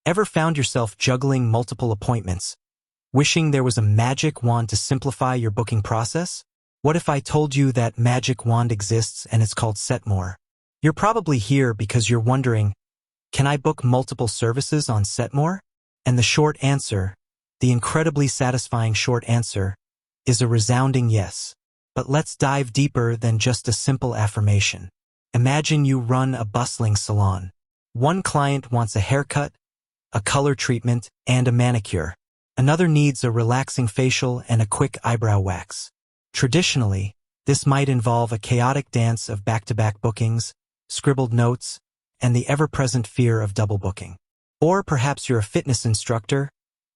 Ever found yourself juggling multiple appointments, wishing there was a magic wand to simplify your booking process? What if I told you that magic wand exists and it's called Setmore? You're probably here because you're wondering, can I book multiple services on Setmore? And the short answer, the incredibly satisfying short answer, is a resounding yes. But let's dive deeper than just a simple affirmation. Imagine you run a bustling salon. One client wants a haircut, a color treatment, and a manicure. Another needs a relaxing facial and a quick eyebrow wax. Traditionally, this might involve a chaotic dance of back-to-back bookings, scribbled notes, and the ever-present fear of double booking. Or perhaps you're a fitness instructor,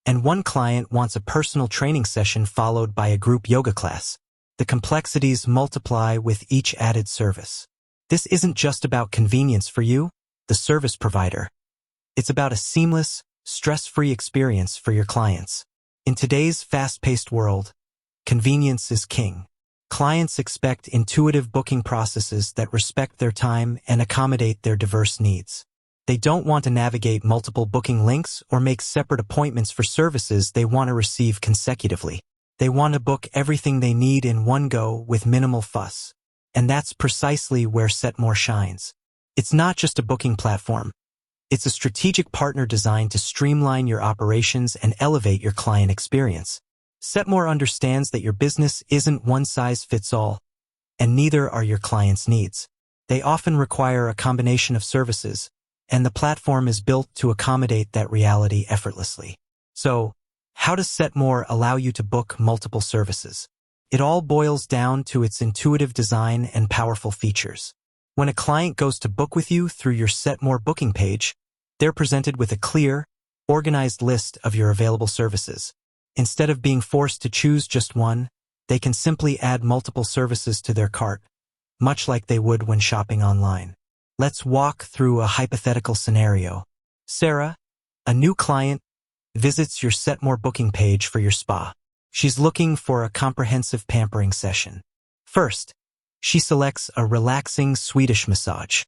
and one client wants a personal training session followed by a group yoga class. The complexities multiply with each added service. This isn't just about convenience for you, the service provider. It's about a seamless, stress-free experience for your clients. In today's fast-paced world, convenience is king. Clients expect intuitive booking processes that respect their time and accommodate their diverse needs. They don't want to navigate multiple booking links or make separate appointments for services they want to receive consecutively. They want to book everything they need in one go with minimal fuss. And that's precisely where Setmore shines. It's not just a booking platform. It's a strategic partner designed to streamline your operations and elevate your client experience. Setmore understands that your business isn't one size fits all, and neither are your clients' needs. They often require a combination of services, and the platform is built to accommodate that reality effortlessly. So, how does Setmore allow you to book multiple services? It all boils down to its intuitive design and powerful features. When a client goes to book with you through your Setmore booking page, they're presented with a clear, organized list of your available services. Instead of being forced to choose just one, they can simply add multiple services to their cart, much like they would when shopping online. Let's walk through a hypothetical scenario. Sarah, a new client, visits your Setmore booking page for your spa. She's looking for a comprehensive pampering session. First, she selects a relaxing Swedish massage.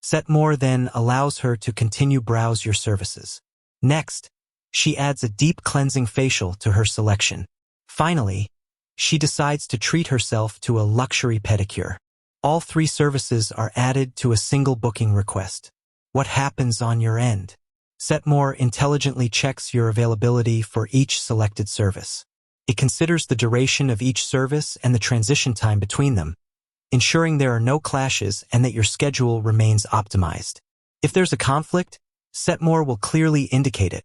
Setmore then allows her to continue browse your services. Next, she adds a deep cleansing facial to her selection. Finally, she decides to treat herself to a luxury pedicure. All three services are added to a single booking request. What happens on your end? Setmore intelligently checks your availability for each selected service. It considers the duration of each service and the transition time between them, ensuring there are no clashes and that your schedule remains optimized. If there's a conflict, Setmore will clearly indicate it,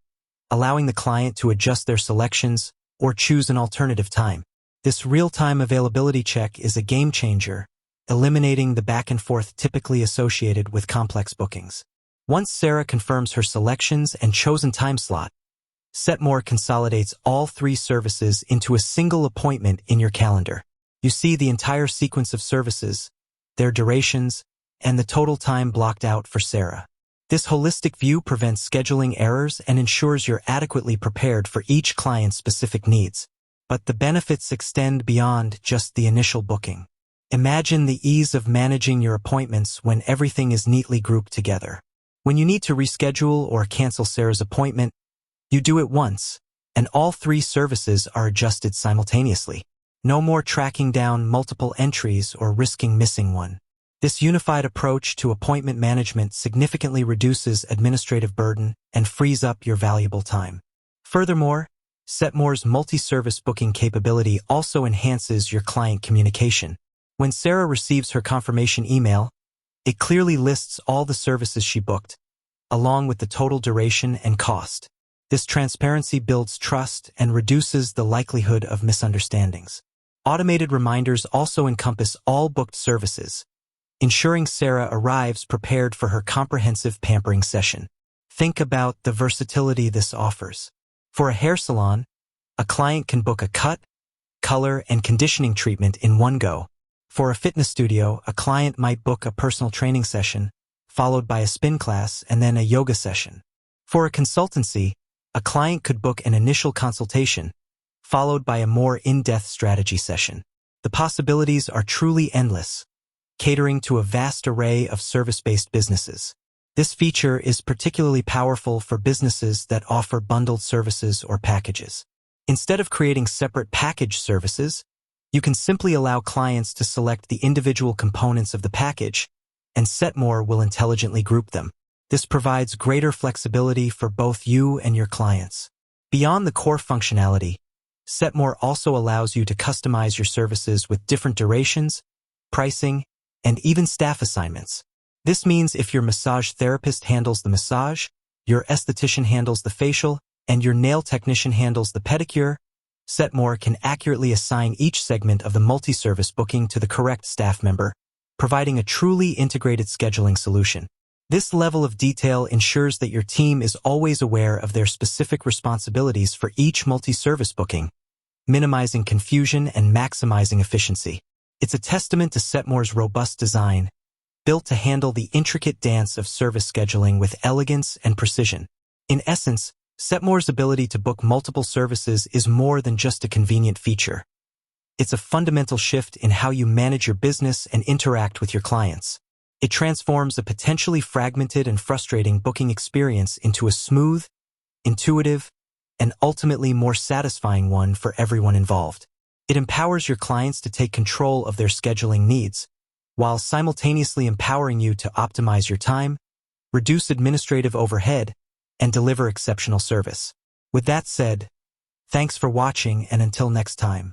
allowing the client to adjust their selections or choose an alternative time. This real-time availability check is a game changer, eliminating the back and forth typically associated with complex bookings. Once Sarah confirms her selections and chosen time slot, Setmore consolidates all three services into a single appointment in your calendar. You see the entire sequence of services, their durations, and the total time blocked out for Sarah. This holistic view prevents scheduling errors and ensures you're adequately prepared for each client's specific needs. But the benefits extend beyond just the initial booking. Imagine the ease of managing your appointments when everything is neatly grouped together. When you need to reschedule or cancel Sarah's appointment, you do it once, and all three services are adjusted simultaneously. No more tracking down multiple entries or risking missing one. This unified approach to appointment management significantly reduces administrative burden and frees up your valuable time. Furthermore, Setmore's multi-service booking capability also enhances your client communication. When Sarah receives her confirmation email, it clearly lists all the services she booked, along with the total duration and cost. This transparency builds trust and reduces the likelihood of misunderstandings. Automated reminders also encompass all booked services, ensuring Sarah arrives prepared for her comprehensive pampering session. Think about the versatility this offers. For a hair salon, a client can book a cut, color, and conditioning treatment in one go. For a fitness studio, a client might book a personal training session, followed by a spin class and then a yoga session. For a consultancy, a client could book an initial consultation, followed by a more in-depth strategy session. The possibilities are truly endless, catering to a vast array of service-based businesses. This feature is particularly powerful for businesses that offer bundled services or packages. Instead of creating separate package services, you can simply allow clients to select the individual components of the package, and Setmore will intelligently group them. This provides greater flexibility for both you and your clients. Beyond the core functionality, Setmore also allows you to customize your services with different durations, pricing, and even staff assignments. This means if your massage therapist handles the massage, your esthetician handles the facial, and your nail technician handles the pedicure, Setmore can accurately assign each segment of the multi-service booking to the correct staff member, providing a truly integrated scheduling solution. This level of detail ensures that your team is always aware of their specific responsibilities for each multi-service booking, minimizing confusion and maximizing efficiency. It's a testament to Setmore's robust design, built to handle the intricate dance of service scheduling with elegance and precision. In essence, Setmore's ability to book multiple services is more than just a convenient feature. It's a fundamental shift in how you manage your business and interact with your clients. It transforms a potentially fragmented and frustrating booking experience into a smooth, intuitive, and ultimately more satisfying one for everyone involved. It empowers your clients to take control of their scheduling needs, while simultaneously empowering you to optimize your time, reduce administrative overhead, and deliver exceptional service. With that said, thanks for watching, and until next time.